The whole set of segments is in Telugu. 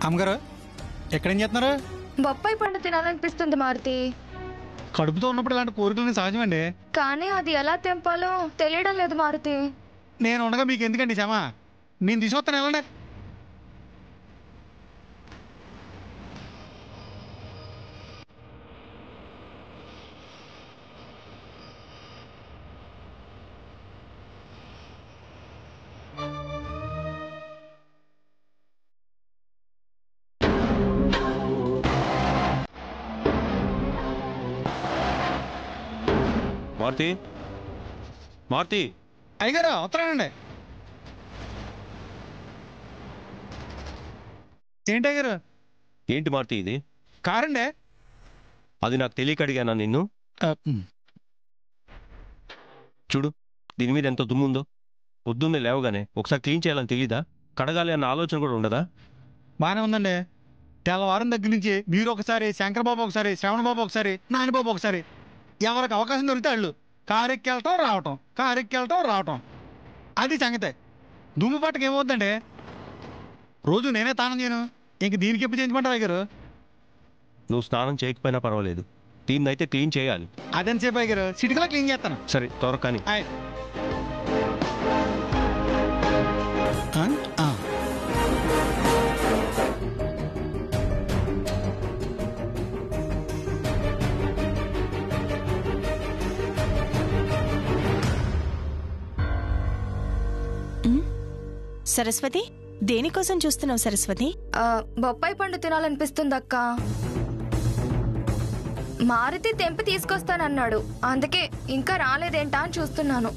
అమ్మగారు ఎక్కడేం చేస్తున్నారు? బొప్పాయి పండు తినాలనిపిస్తుంది మారుతి. కడుపుతో ఉన్నప్పుడు ఇలాంటి కోరికలు సహజమండి. కానీ అది ఎలా తెంపాలో తెలియడం లేదు మారుతి. నేను ఉండగా మీకు ఎందుకండి శ్రమ? నేను తీసుకొస్తాను, వెళ్ళండి. మారుతి, మారుతి, అయ్యగారు వస్తానండి. ఏంటి అయ్యగారు? ఏంటి మారుతి ఇది? కారండి. అది నాకు తెలియక అడిగానా నిన్ను? చూడు, దీని మీద ఎంత దుమ్ముందో. పొద్దున్నే లేవగానే ఒకసారి క్లీన్ చేయాలని తెలీదా? కడగాలి అన్న ఆలోచన కూడా ఉండదా? బాగానే ఉందండి. తెల్లవారం దగ్గర నుంచి మీరు ఒకసారి, శంకరబాబు ఒకసారి, శ్రవణబాబు ఒకసారి, నాయనబాబు ఒకసారి, ఎవరికి అవకాశం దొరికితే వాళ్ళు కారెక్కెళ్ళటం రావటం, కారెక్కెళ్ళటం రావటం. అది సంగతే. దుమ్ము పట్టక ఏమవుతుందండి? రోజు నేనే స్నానం చేయను, ఇంక దీనికి ఎప్పుడు చేయించమంటారు అయ్యారు? నువ్వు స్నానం చేయకపోయినా పర్వాలేదు, దీన్నైతే క్లీన్ చేయాలి. అదెంతసేపు అయ్యారు? సిటికలా క్లీన్ చేస్తాను. సరే, త్వర కానీ. సరస్వతి, దేనికోసం చూస్తున్నావు సరస్వతి? బొప్పాయి పండు తినాలనిపిస్తుంది అక్క. మారుతి తెంపి తీసుకొస్తానన్నాడు, అందుకే ఇంకా రాలేదేంటా అని చూస్తున్నాను.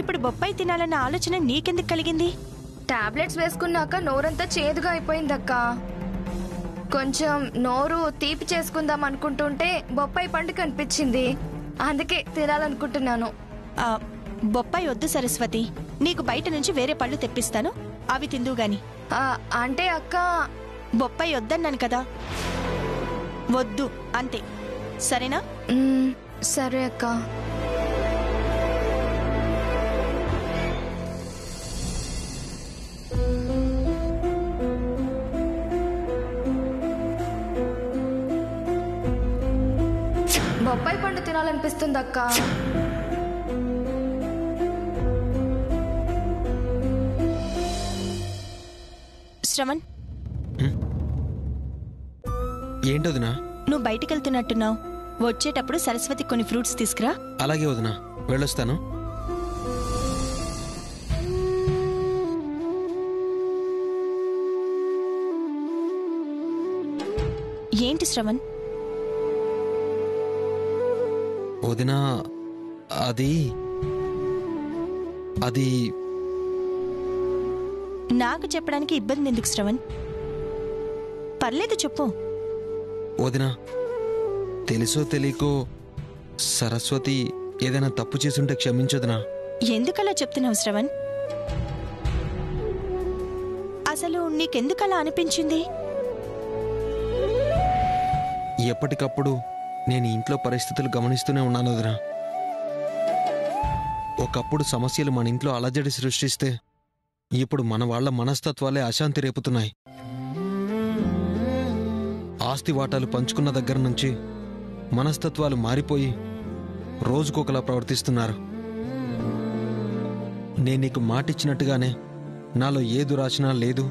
ఇప్పుడు బొప్పాయి తినాలన్న ఆలోచన నీకెందుకు కలిగింది? టాబ్లెట్స్ వేసుకున్నాక నోరంతా చేదుగా అయిపోయిందక్క. కొంచెం నోరు తీపి చేసుకుందాం అనుకుంటుంటే బొప్పాయి పండు కనిపించింది, అందుకే తినాలనుకుంటున్నాను. బొప్పాయి వద్దు సరస్వతి, నీకు బయట నుంచి వేరే పళ్ళు తెప్పిస్తాను, అవి తిందువు గాని. అంటే అక్క, బొప్పాయి వద్దన్నాను కదా, వద్దు అంతే, సరేనా? సరే అక్క. బొప్పాయి పండు తినాలనిపిస్తుంది అక్క. శ్రవణ్, ఏంటి వదినా? నువ్వు బయటికెళ్తున్నట్టున్నావు, వచ్చేటప్పుడు సరస్వతి కొన్ని ఫ్రూట్స్ తీసుకురా. అలాగే వదినా, వెళ్ళొస్తాను. ఏంటి శ్రవణ్? వదినా, అది అది నాకు చెప్పడానికి ఇబ్బంది ఎందుకు శ్రవణ్? పర్లేదు, చెప్పు. వదినా, తెలుసో తెలియకో సరస్వతి ఏదైనా తప్పు చేసుంటే క్షమించొదినా. ఎందుకలా చెప్తున్నావు శ్రవణ్? అసలు నీకెందుకలా అనిపించింది? ఎప్పటికప్పుడు నేను ఇంట్లో పరిస్థితులు గమనిస్తూనే ఉన్నాను వదినా. ఒకప్పుడు సమస్యలు మన ఇంట్లో అలజడి సృష్టిస్తే ఇప్పుడు మన వాళ్ల మనస్తత్వాలే అశాంతి రేపుతున్నాయి. ఆస్తి వాటాలు పంచుకున్న దగ్గర నుంచి మనస్తత్వాలు మారిపోయి రోజుకొకలా ప్రవర్తిస్తున్నారు. నేను నీకు మాటిచ్చినట్టుగానే నాలో ఏ దురాశనా లేదు,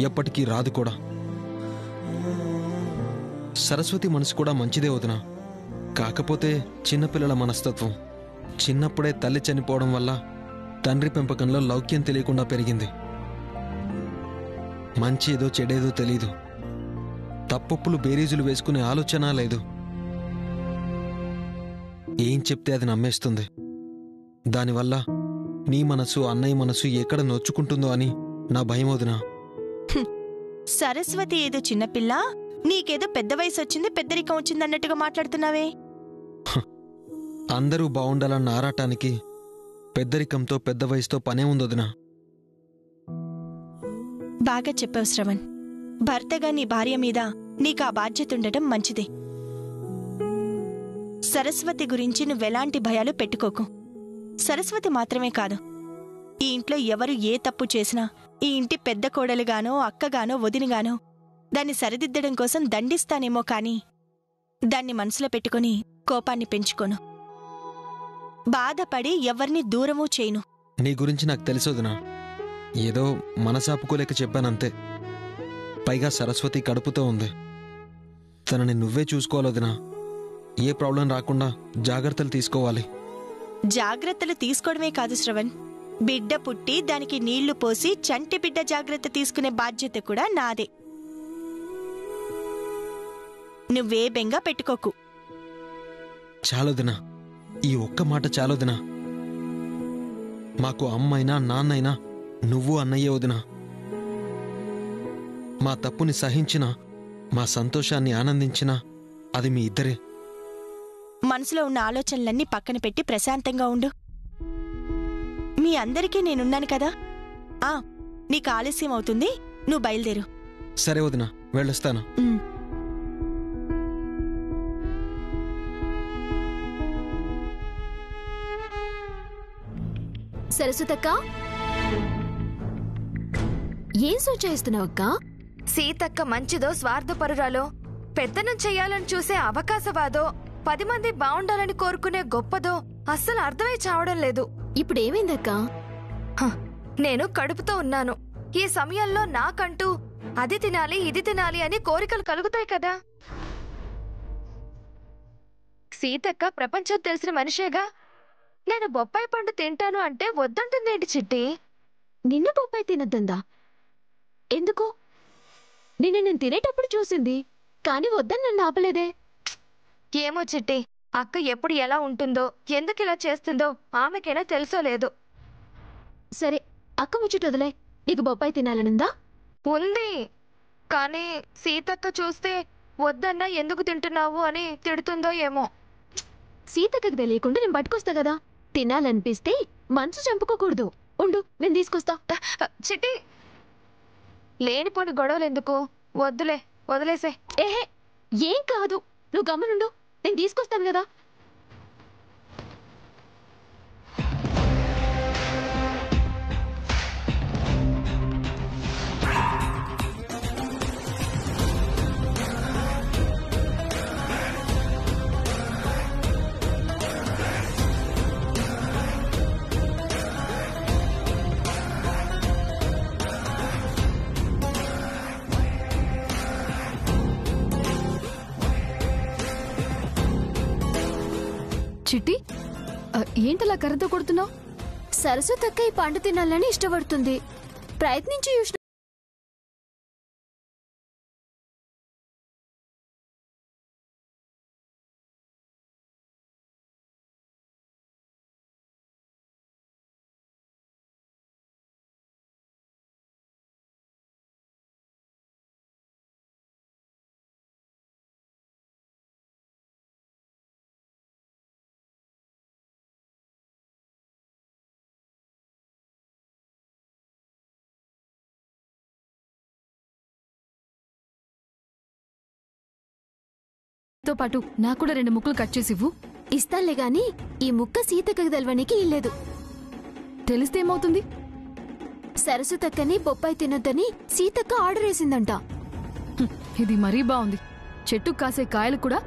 ఎప్పటికీ రాదు కూడా. సరస్వతి మనసు కూడా మంచిదే వదినా. కాకపోతే చిన్నపిల్లల మనస్తత్వం. చిన్నప్పుడే తల్లి చనిపోవడం వల్ల తండ్రి పెంపకంలో లౌక్యం తెలియకుండా పెరిగింది. మంచి ఏదో చెడేదో తెలీదు. తప్పొప్పులు బేరీజులు వేసుకునే ఆలోచన లేదు. ఏం చెప్తే అది నమ్మేస్తుంది. దానివల్ల నీ మనసు, అన్నయ్య మనసు ఎక్కడ నొచ్చుకుంటుందో అని నా భయం వదినా. సరస్వతి ఏదో చిన్నపిల్ల, నీకేదో పెద్ద వయసు వచ్చింది, పెద్దరికం వచ్చింది అన్నట్టుగా మాట్లాడుతున్నావే. అందరూ బావుండాలన్న ఆరాటానికి పెద్దరికంతో పెద్ద వయసుతో పనే ఉందొదినా. బాగా చెప్పావు శ్రవణ్. భర్తగా నీ భార్య మీద నీకు ఆ బాధ్యత ఉండటం మంచిదే. సరస్వతి గురించి నువ్వెలాంటి భయాలు పెట్టుకోకు. సరస్వతి మాత్రమే కాదు, ఈ ఇంట్లో ఎవరు ఏ తప్పు చేసినా ఈ ఇంటి పెద్ద కోడలుగానో అక్కగానో వదినగానో దాన్ని సరిదిద్దడం కోసం దండిస్తానేమో కాని దాన్ని మనసులో పెట్టుకుని కోపాన్ని పెంచుకోను. బాధపడి ఎవర్ని దూరమూ చేయను. నీ గురించి నాకు తెలుసొదినా. ఏదో మనసాపుకోలేక చెప్పానంతే. పైగా సరస్వతి కడుపుతో ఉంది. తనని నువ్వే చూసుకోవాలొదినా. ఏ ప్రాబ్లం రాకుండా జాగ్రత్తలు తీసుకోవాలి. జాగ్రత్తలు తీసుకోవడమే కాదు శ్రవణ్, బిడ్డ పుట్టి దానికి నీళ్లు పోసి చంటి బిడ్డ జాగ్రత్త తీసుకునే బాధ్యత కూడా నాదే. నువ్వే బెంగ పెట్టుకోకు. చాలొదినా, ఈ ఒక్క మాట చాలొదినా. మాకు అమ్మైనా నాన్నైనా నువ్వు అన్నయ్యే వదినా. మా తప్పుని సహించినా మా సంతోషాన్ని ఆనందించినా అది మీ ఇద్దరే. మనసులో ఉన్న ఆలోచనలన్నీ పక్కన పెట్టి ప్రశాంతంగా ఉండు. మీ అందరికీ నేనున్నాను కదా. నీకు ఆలస్యం అవుతుంది, నువ్వు బయలుదేరు. సరే వదినా, వెళ్ళొస్తాను. సరస్వతక్క, ఏం సూచిస్తున్నావక్క? సీతక్క మంచిదో స్వార్థపరురాలో, పెత్తనం చెయ్యాలని చూసే అవకాశవాదో, 10 మంది బావుండాలని కోరుకునే గొప్పదో అస్సలు అర్థమై చావడం లేదు. ఇప్పుడేమైందక్క? నేను కడుపుతో ఉన్నాను. ఈ సమయంలో నాకంటూ అది తినాలి ఇది తినాలి అని కోరికలు కలుగుతాయి కదా. సీతక్క ప్రపంచం తెలిసిన మనిషేగా. నేను బొప్పాయి పండు తింటాను అంటే వద్దంటుందేంటి చిట్టి? నిన్ను బొప్పాయి తినద్దందా? ఎందుకు? నేను తినేటప్పుడు చూసింది, కాని వద్దని నన్ను ఆపలేదే. ఏమో చిట్టి, అక్క ఎప్పుడు ఎలా ఉంటుందో ఎందుకు ఇలా చేస్తుందో ఆమెకైనా తెలుసో లేదు. సరే, అక్క ముచ్చట వదిలే. నీకు బొప్పాయి తినాలనుందా? ఉంది, కానీ సీతక్క చూస్తే వద్దన్నా ఎందుకు తింటున్నావు అని తిడుతుందో ఏమో. సీతక్కకి తెలియకుండా నేను పట్టుకొస్తా కదా. తినాలనిపిస్తే మనసు చంపుకోకూడదు. ఉండు, నేను తీసుకొస్తా. చిట్టి, లేనిపోని గొడవలు ఎందుకు? వద్దులే, వదిలేసే. ఏహే, ఏం కాదు, నువ్వు గమనుండు, నేను తీసుకొస్తాను కదా. చిట్టి, ఏంటలా కర్రతో కొడుతున్నావు? సరస్వతక్క ఈ పండు తినాలని ఇష్టపడుతుంది. ప్రయత్నించి చూసిన. తో పాటు నాకు కూడా 2 ముక్కలు కట్ చేసి ఇవ్వు. ఇస్తానులే గాని ఈ ముక్క సీతక్కకి తెలవనికి ఇల్లేదు. తెలిస్తే ఏమవుతుంది? సరస్వతక్కని బొప్పాయి తినొద్దని సీతక్క ఆర్డర్ వేసిందంట. ఇది మరీ బాగుంది. చెట్టుకు కాసే కాయలు కూడా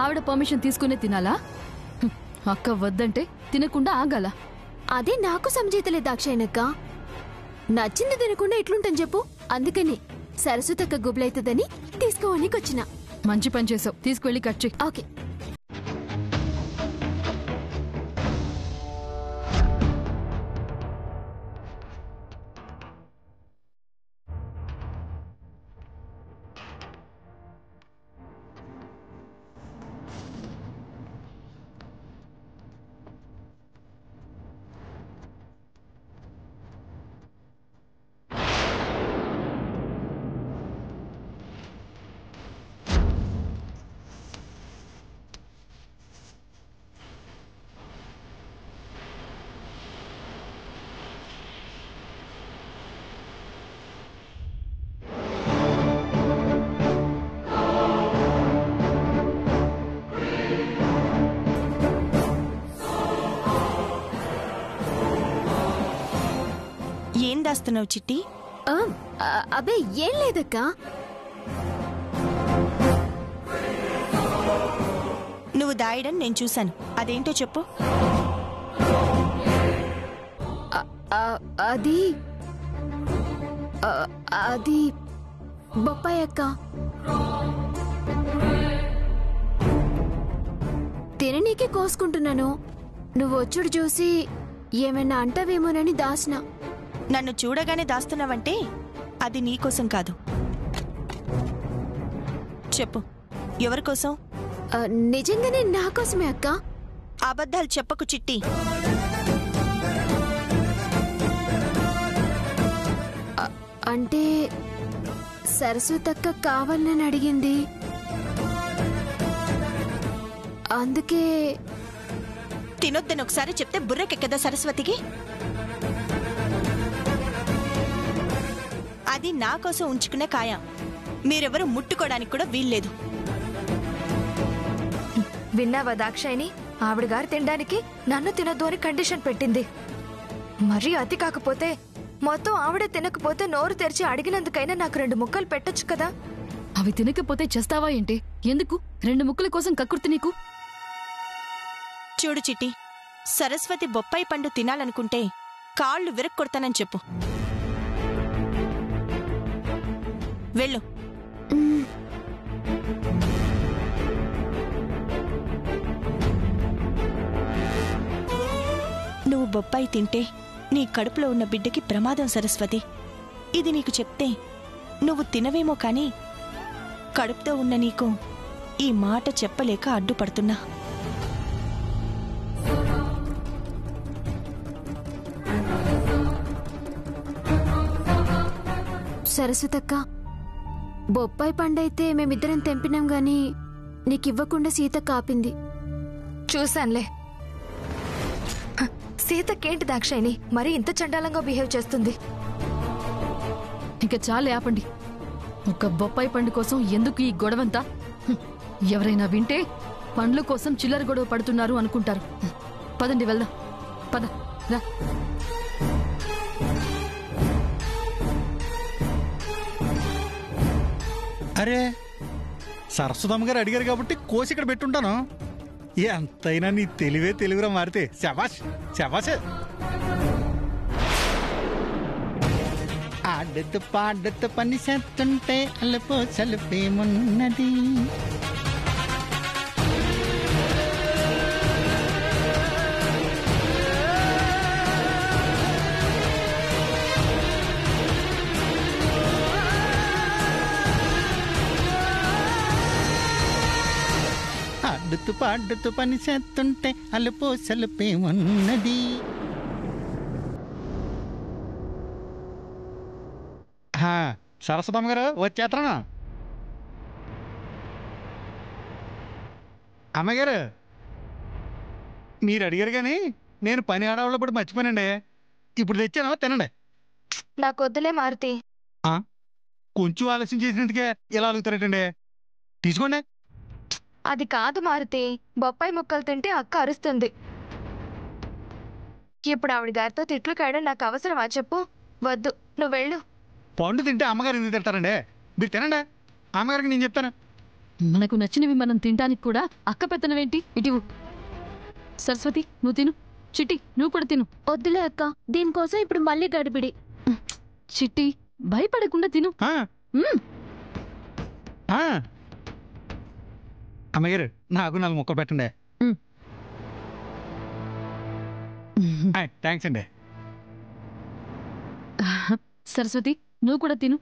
ఆవిడ పర్మిషన్ తీసుకునే తినాలా? అక్క వద్దంటే తినకుండా ఆగాల? అదే నాకు సమజైతలేదు దాక్షాయనక్క. నచ్చింది తినకుండా ఎట్లుంటని చెప్పు. అందుకని సరస్వతక్క గుబులైతుందని తీసుకోవడానికొచ్చిన. మంచి పని చేసావు, తీసుకువెళ్ళి కట్ చేయి. ఓకే. ఏం దాస్తున్నావు చిట్టి? అబే ఏం లేదక్క. నువ్వు దాయడం నేను చూశాను. అదేంటో చెప్పు. అది అది బొప్పాయి అక్క. తిననీకే కోసుకుంటున్నాను. నువ్వు వచ్చుడు చూసి ఏమైనా అంటావేమోనని దాసిన. నన్ను చూడగానే దాస్తున్నావంటే అది నీకోసం కాదు. చెప్పు, ఎవరికోసం? నిజంగానే నా కోసమే అక్క. అబద్ధాలు చెప్పకు చిట్టి. అంటే సరస్వతక్క కావాలని అడిగింది, అందుకే. తినొద్దని ఒకసారి చెప్తే బుర్రకెక్కదా సరస్వతికి? అది నా కోసం ఉంచుకునే కాయ. మీరెవరూ ముట్టుకోవడానికి కూడా వీల్లేదు. విన్నావా దాక్షాయిని? ఆవిడ గారు తినడానికి నన్ను తినొద్దు అని కండిషన్ పెట్టింది. మరీ అతి కాకపోతే మొత్తం ఆవిడే తినకపోతే నోరు తెరిచి అడిగినందుకైనా నాకు 2 ముక్కలు పెట్టొచ్చు కదా. అవి తినకపోతే చేస్తావా ఏంటి? ఎందుకు 2 ముక్కల కోసం కక్కుర్తి నీకు? చూడు చిట్టి, సరస్వతి బొప్పాయి పండు తినాలనుకుంటే కాళ్ళు విరక్కొడతానని చెప్పు. వెళ్ళు. నువ్వు బొప్పాయి తింటే నీ కడుపులో ఉన్న బిడ్డకి ప్రమాదం సరస్వతి. ఇది నీకు చెప్తే నువ్వు తినవేమో కాని కడుపుతో ఉన్న నీకు ఈ మాట చెప్పలేక అడ్డుపడుతున్నా. సరస్వతక్క, బొప్పాయి పండైతే మేమిద్దరం తెంపినాం గాని నీకివ్వకుండా సీత కాపింది. చూశాన్లే. సీతకేంటి దాక్షాయిని మరి ఇంత చండాలంగా బిహేవ్ చేస్తుంది? ఇక చాలే, ఆపండి. ఒక బొప్పాయి పండు కోసం ఎందుకు ఈ గొడవంతా? ఎవరైనా వింటే పండ్ల కోసం చిల్లర గొడవ పడుతున్నారు అనుకుంటారు. పదండి వెళ్దాం. పద రా. అరే, సరస్వతమ్మ గారు అడిగారు కాబట్టి కోసి ఇక్కడ పెట్టుంటాను. ఎంతైనా నీ తెలివిరా మారితే. శబాష్ శబాష్. ఆడద్దు పాడద్దు పని చేస్తుంటే అల్లపో సలుపేమున్నది. ఆడుతూ పాడుతూ పని చేస్తుంటే అలుపో సలుపేమున్నది. సరస్వతమ్మ గారు వచ్చేస్తాను. అమ్మగారు, మీరు అడిగారు కానీ నేను పని ఆడవాళ్ళు కూడా మర్చిపోయానండి. ఇప్పుడు తెచ్చాను, తినండి. నాకు వద్దులే మారుతి. కొంచెం ఆలస్యం చేసినందుకే ఇలా అడుగుతారేటండి. తీసుకోండి. అది కాదు మారుతి, బొప్పాయి ముక్కలు తింటే అక్క అరుస్తుంది. ఇప్పుడు ఆవిడ గారితో తిట్లు కాయడం నాకు అవసరమా చెప్పు? వద్దు, నువ్వు వెళ్ళు. పండు తింటే అమ్మగారు ఎందుకు తింటారండి? మీరు తినండి, అమ్మగారికి నేను చెప్తాను. మనకు నచ్చినవి మనం తినడానికి కూడా అక్క పెత్తనవేంటి? ఇటు సరస్వతి, నువ్వు తిను. చిట్టి, నువ్వు కూడా తిను. వద్దులే అక్క, దీనికోసం ఇప్పుడు మళ్ళీ గడిబిడి. చిట్టి, భయపడకుండా తిను. అమ్మగారు, నాకు 4 ముక్కలు పెట్టండి. థ్యాంక్స్ అండి. సరస్వతి, నువ్వు కూడా తిను.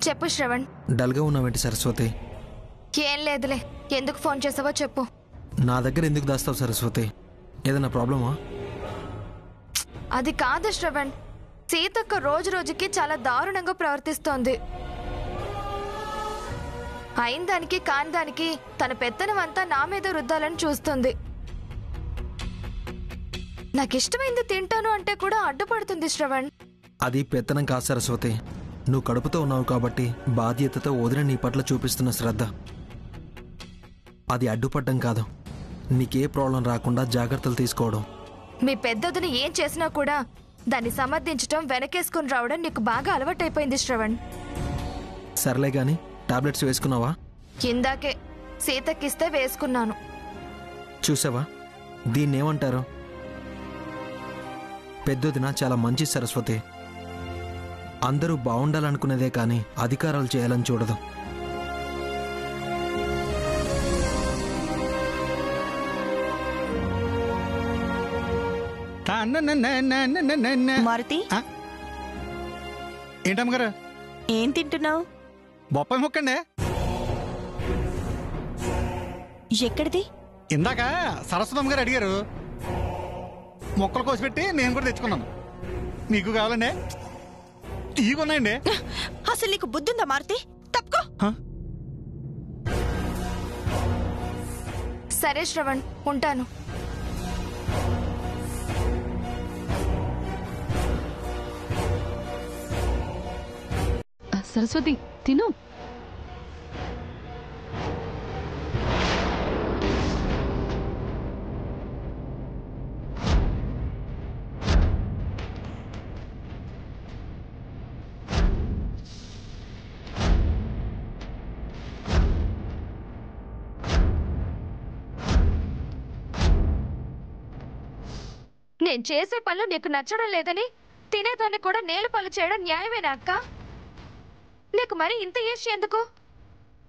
చెప్పు శ్రవణ్. డల్గా ఉన్నావేంటి సరస్వతి? ఏం లేదులే. ఎందుకు ఫోన్ చేసావో చెప్పు. నా దగ్గర ఎందుకు దాస్తావు సరస్వతి? ఏదైనా ప్రాబ్లమా? అది కాదు శ్రవణ్, సీతక్క రోజు రోజుకి చాలా దారుణంగా ప్రవర్తిస్తోంది. అయిన దానికి కాని దానికి తన పెత్తనం అంతా నా మీద రుద్దాలని చూస్తుంది. నాకిష్టమైంది తింటాను అంటే కూడా అడ్డుపడుతుంది శ్రవణ్. అది పెత్తనం కాదు సరస్వతి. నువ్వు కడుపుతో ఉన్నావు కాబట్టి బాధ్యతతో వదిన నీ పట్ల చూపిస్తున్న శ్రద్ధ. అది అడ్డుపడ్డం కాదు, నీకే ప్రాబ్లం రాకుండా జాగ్రత్తలు తీసుకోవడం. మీ పెద్దదిని ఏం చేసినా కూడా దాన్ని సమర్థించటం, వెనకేసుకుని రావడం నీకు బాగా అలవాటైపోయింది శ్రవణ్. సర్లే గాని టాబ్లెట్స్ వేసుకున్నావా? ఇందాకే సీతకిస్తే వేసుకున్నాను. చూసావా, దీన్నేమంటారు? పెద్దొదిన చాలా మంచి సరస్వతి. అందరూ బాగుండాలనుకునేదే కానీ అధికారాలు చేయాలని చూడదు. మారుతి, ఏంటమ్మగారు ఏం తింటున్నావు? బొప్పాయి ముక్కండి. ఎక్కడిది? ఇందాక సరస్వతమ్మ గారు అడిగారు, మొక్కలు కోసి పెట్టి నేను కూడా తెచ్చుకున్నాను. మీకు కావాలండి? తీగున్నాయండి. అసలు నీకు బుద్ధుందా మారుతి? తప్పుకో. సరే శ్రవణ్, ఉంటాను. సరస్వతి తిను. నేను చేసే పనులు నీకు నచ్చడం లేదని తినేదాన్ని కూడా నేల పనులు చేయడం న్యాయమేనా అక్క? నీకు మరి ఇంత ఈర్ష్య ఎందుకు?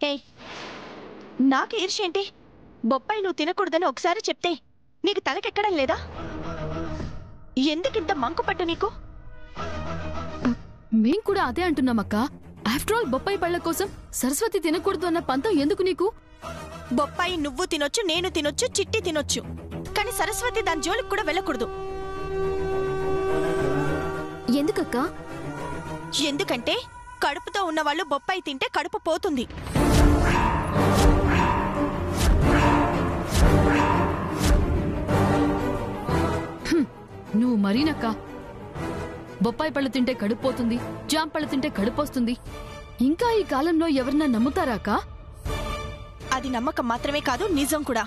ఏయ్, నాకు ఈర్ష్య ఏంటి? బొప్పాయి నువ్వు తినకూడదని ఒకసారి చెప్తే నీకు తలకెక్కడం లేదా? ఎందుకింత మంకు పట్టు నీకు? మేం కూడా అదే అంటున్నామక్క. ఆఫ్టర్ ఆల్ బొప్పాయి పళ్ళ కోసం సరస్వతి తినకూడదు అన్న పంతం ఎందుకు నీకు? బొప్పాయి నువ్వు తినొచ్చు, నేను తినొచ్చు, చిట్టి తినొచ్చు, కానీ సరస్వతి దాని జోలికి కూడా వెళ్ళకూడదు. ఎందుకక్క? ఎందుకంటే కడుపుతో ఉన్నవాళ్ళు బొప్పాయి తింటే కడుపు పోతుంది. నువ్వు మరీనక్క. బొప్పాయి పళ్ళు తింటే కడుపు పోతుంది, జామ పళ్ళు తింటే కడుపు వస్తుంది. ఇంకా ఈ కాలంలో ఎవరన్నా నమ్ముతారాక? అది నమ్మకం మాత్రమే కాదు, నిజం కూడా.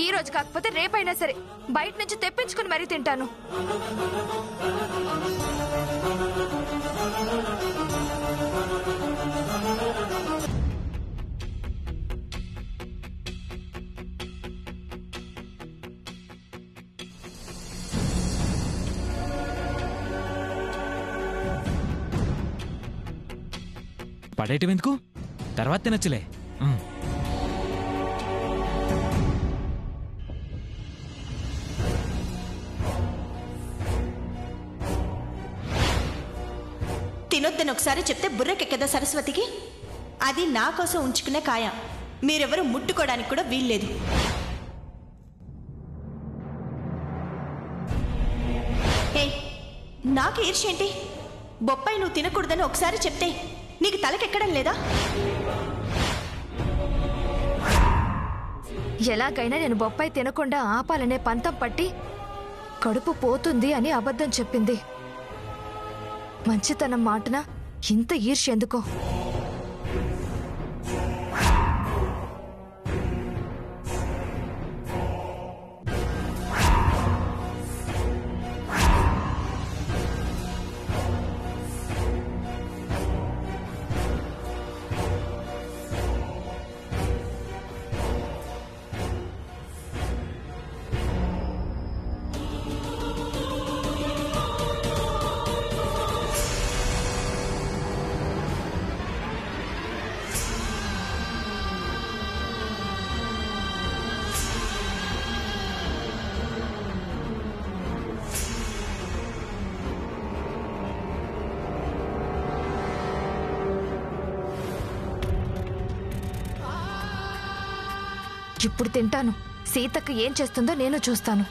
ఈ రోజు కాకపోతే రేపైనా సరే బయట నుంచి తెప్పించుకుని మరీ తింటాను. పడేయటం ఎందుకు? తర్వాత తినచ్చులే. తినొద్దని ఒకసారి చెప్తే బుర్రకెక్కదా సరస్వతికి? అది నా కోసం ఉంచుకునే కాయ, మీరెవరూ ముట్టుకోవడానికి కూడా వీల్లేదు. ఏ, నాకు ఈర్ష్య ఏంటి? బొప్పాయి నువ్వు తినకూడదని ఒకసారి చెప్తే నీకు తలకెక్కడం లేదా? ఎలాగైనా నేను బొప్పాయి తినకుండా ఆపాలనే పంతం పట్టి కడుపు పోతుంది అని అబద్ధం చెప్పింది. మంచితనం మాటన ఇంత ఈర్ష్య ఎందుకో? ఇప్పుడు తింటాను. సీతక్క ఏం చేస్తుందో నేను చూస్తాను.